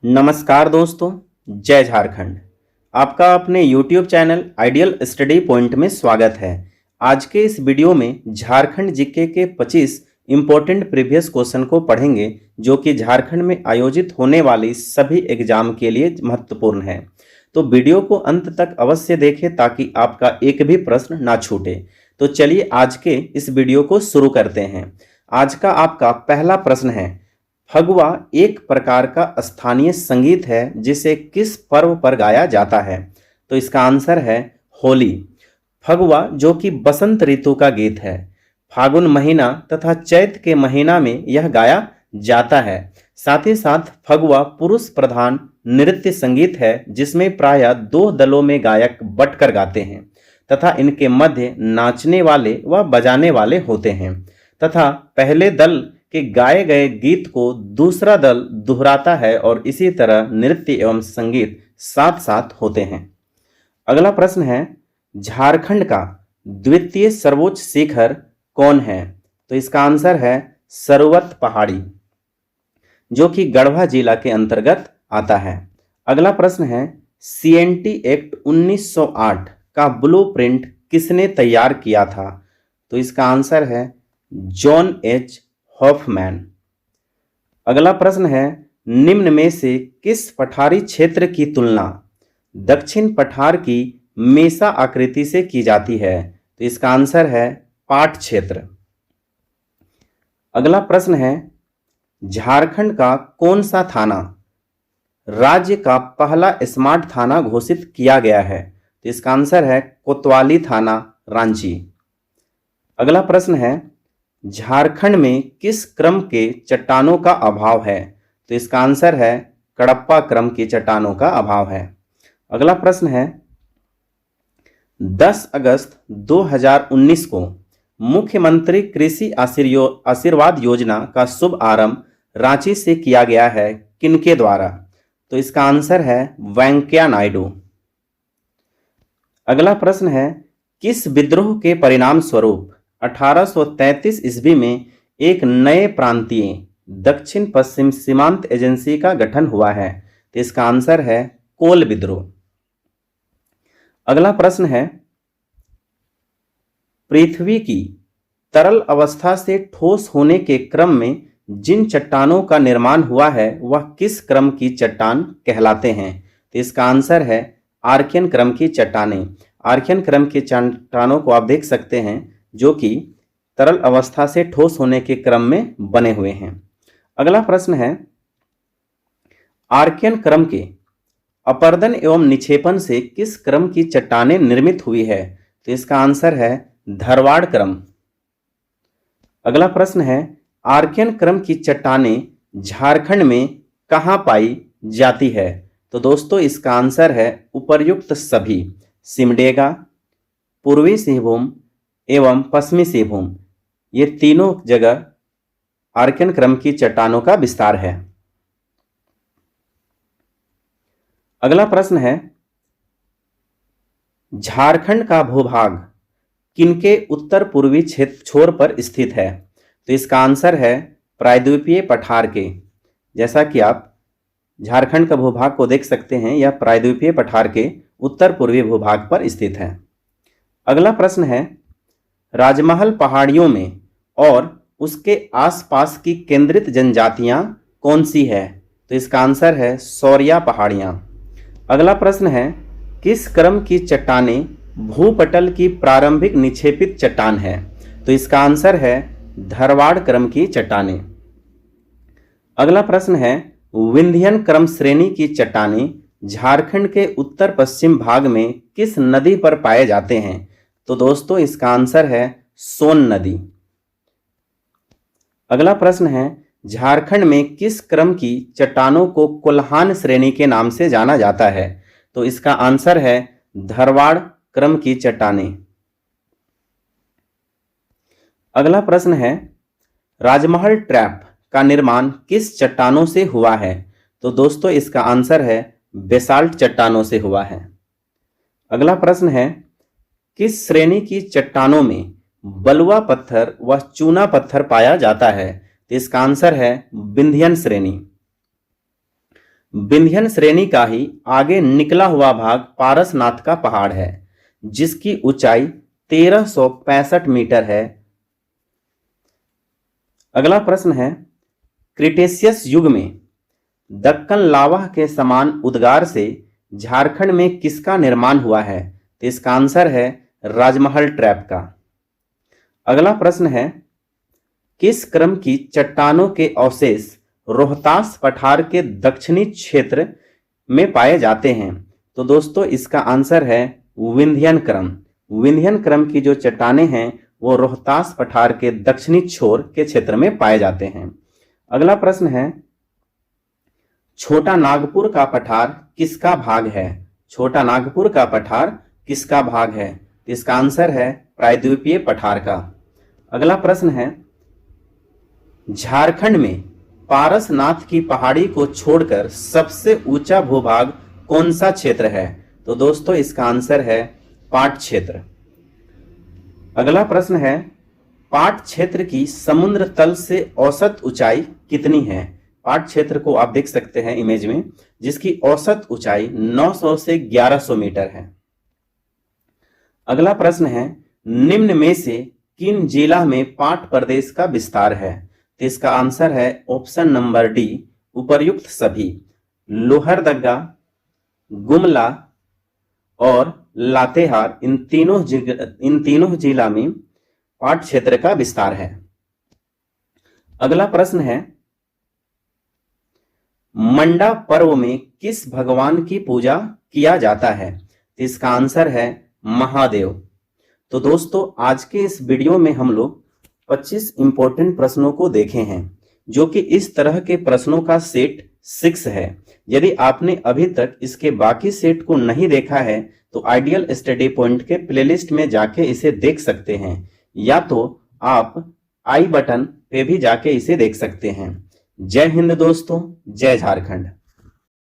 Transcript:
नमस्कार दोस्तों, जय झारखंड। आपका अपने YouTube channel ideal study point में स्वागत है। आज के इस वीडियो में झारखंड जीके के 25 इम्पोर्टेंट प्रीवियस क्वेश्चन को पढ़ेंगे जो कि झारखंड में आयोजित होने वाली सभी एग्जाम के लिए महत्वपूर्ण है। तो वीडियो को अंत तक अवश्य देखें ताकि आपका एक भी प्रश्न ना छूटे। तो चलिए आज के इस वीडियो को शुरू करते हैं। आज का आपका पहला प्रश्न है, फगुआ एक प्रकार का स्थानीय संगीत है जिसे किस पर्व पर गाया जाता है? तो इसका आंसर है होली। फगुआ जो कि बसंत ऋतु का गीत है, फागुन महीना तथा चैत के महीना में यह गाया जाता है। साथ ही साथ फगुआ पुरुष प्रधान नृत्य संगीत है जिसमें प्रायः 2 दलों में गायक बटकर गाते हैं तथा इनके मध्य नाचने वाले व बजाने वाले होते हैं तथा पहले दल के गाए गए गीत को दूसरा दल दोहराता है और इसी तरह नृत्य एवं संगीत साथ साथ होते हैं। अगला प्रश्न है, झारखंड का द्वितीय सर्वोच्च शिखर कौन है? तो इसका आंसर है सरवत पहाड़ी जो कि गढ़वा जिला के अंतर्गत आता है। अगला प्रश्न है, CNT एक्ट 1908 का ब्लूप्रिंट किसने तैयार किया था? तो इसका आंसर है जॉन एच हॉफमैन। अगला प्रश्न है, निम्न में से किस पठारी क्षेत्र की तुलना दक्षिण पठार की मेसा आकृति से की जाती है? तो इसका आंसर है पाट क्षेत्र। अगला प्रश्न है, झारखंड का कौन सा थाना राज्य का पहला स्मार्ट थाना घोषित किया गया है? तो इसका आंसर है कोतवाली थाना, रांची। अगला प्रश्न है, झारखंड में किस क्रम के चट्टानों का अभाव है? तो इसका आंसर है कडप्पा क्रम की चट्टानों का अभाव है। अगला प्रश्न है, 10 अगस्त 2019 को मुख्यमंत्री कृषि आशीर्वाद योजना का शुभ आरंभ रांची से किया गया है, किनके द्वारा? तो इसका आंसर है वेंकैया नायडू। अगला प्रश्न है, किस विद्रोह के परिणाम स्वरूप 1833 ईस्वी में एक नए प्रांतीय दक्षिण पश्चिम सीमांत एजेंसी का गठन हुआ है? तो इसका आंसर है कोल विद्रोह। अगला प्रश्न है, पृथ्वी की तरल अवस्था से ठोस होने के क्रम में जिन चट्टानों का निर्माण हुआ है वह किस क्रम की चट्टान कहलाते हैं? तो इसका आंसर है आर्कियन क्रम की चट्टानें। आर्कियन क्रम की चट्टानों को आप देख सकते हैं जो कि तरल अवस्था से ठोस होने के क्रम में बने हुए हैं। अगला प्रश्न है, आर्कियन क्रम के अपर्दन एवं निक्षेपण से किस क्रम की चट्टानें निर्मित हुई है? तो इसका आंसर है धरवाड़ क्रम। अगला प्रश्न है, आर्कियन क्रम की चट्टानें झारखंड में कहां पाई जाती है? तो दोस्तों इसका आंसर है उपर्युक्त सभी सिमडेगा, पूर्वी सिंहभूम एवं पश्चिमी सिंहभूम, ये तीनों जगह आर्कियन क्रम की चट्टानों का विस्तार है। अगला प्रश्न है, झारखंड का भूभाग किनके उत्तर पूर्वी क्षेत्र छोर पर स्थित है? तो इसका आंसर है प्रायद्वीपीय पठार के। जैसा कि आप झारखंड का भूभाग को देख सकते हैं, यह प्रायद्वीपीय पठार के उत्तर पूर्वी भूभाग पर स्थित है। अगला प्रश्न है, राजमहल पहाड़ियों में और उसके आसपास की केंद्रित जनजातियां कौन सी है? तो इसका आंसर है सौरिया पहाड़ियां। अगला प्रश्न है, किस क्रम की चट्टानें भूपटल की प्रारंभिक निक्षेपित चट्टान है? तो इसका आंसर है धरवाड़ क्रम की चट्टानें। अगला प्रश्न है, विंध्यन क्रम श्रेणी की चट्टानें झारखंड के उत्तर पश्चिम भाग में किस नदी पर पाए जाते हैं? तो दोस्तों इसका आंसर है सोन नदी। अगला प्रश्न है, झारखंड में किस क्रम की चट्टानों को कोल्हान श्रेणी के नाम से जाना जाता है? तो इसका आंसर है धरवाड़ क्रम की चट्टानें। अगला प्रश्न है, राजमहल ट्रैप का निर्माण किस चट्टानों से हुआ है? तो दोस्तों इसका आंसर है बेसाल्ट चट्टानों से हुआ है। अगला प्रश्न है, किस श्रेणी की चट्टानों में बलुआ पत्थर व चूना पत्थर पाया जाता है? तो इसका आंसर है विंध्यन श्रेणी। विंध्यन श्रेणी का ही आगे निकला हुआ भाग पारसनाथ का पहाड़ है, जिसकी ऊंचाई 1365 मीटर है। अगला प्रश्न है, क्रिटेशियस युग में दक्कन लावा के समान उद्गार से झारखंड में किसका निर्माण हुआ है? तो इसका आंसर है राजमहल ट्रैप का। अगला प्रश्न है, किस क्रम की चट्टानों के अवशेष रोहतास पठार के दक्षिणी क्षेत्र में पाए जाते हैं? तो दोस्तों इसका आंसर है विंध्यन क्रम। विंध्यन क्रम की जो चट्टानें हैं वो रोहतास पठार के दक्षिणी छोर के क्षेत्र में पाए जाते हैं। अगला प्रश्न है, छोटा नागपुर का पठार किसका भाग है? छोटा नागपुर का पठार किसका भाग है? तो इसका आंसर है प्रायद्वीपीय पठार का। अगला प्रश्न है, झारखंड में पारसनाथ की पहाड़ी को छोड़कर सबसे ऊंचा भूभाग कौन सा क्षेत्र है? तो दोस्तों इसका आंसर है पाट क्षेत्र। अगला प्रश्न है, पाट क्षेत्र की समुद्र तल से औसत ऊंचाई कितनी है? पाट क्षेत्र को आप देख सकते हैं इमेज में, जिसकी औसत ऊंचाई 900 से 1100 मीटर है। अगला प्रश्न है, निम्न में से किन जिला में पाट प्रदेश का विस्तार है? तो इसका आंसर है ऑप्शन नंबर डी, उपर्युक्त सभी। लोहरदगा, गुमला और लातेहार इन तीनों जिला में पाट क्षेत्र का विस्तार है। अगला प्रश्न है, मंडा पर्व में किस भगवान की पूजा किया जाता है? तो इसका आंसर है महादेव। तो दोस्तों आज के इस वीडियो में हम लोग 25 इंपॉर्टेंट प्रश्नों को देखे हैं, जो कि इस तरह के प्रश्नों का सेट 6 है। यदि आपने अभी तक इसके बाकी सेट को नहीं देखा है तो आइडियल स्टडी पॉइंट के प्लेलिस्ट में जाके इसे देख सकते हैं, या तो आप आई बटन पे भी जाके इसे देख सकते हैं। जय हिंद दोस्तों, जय झारखंड।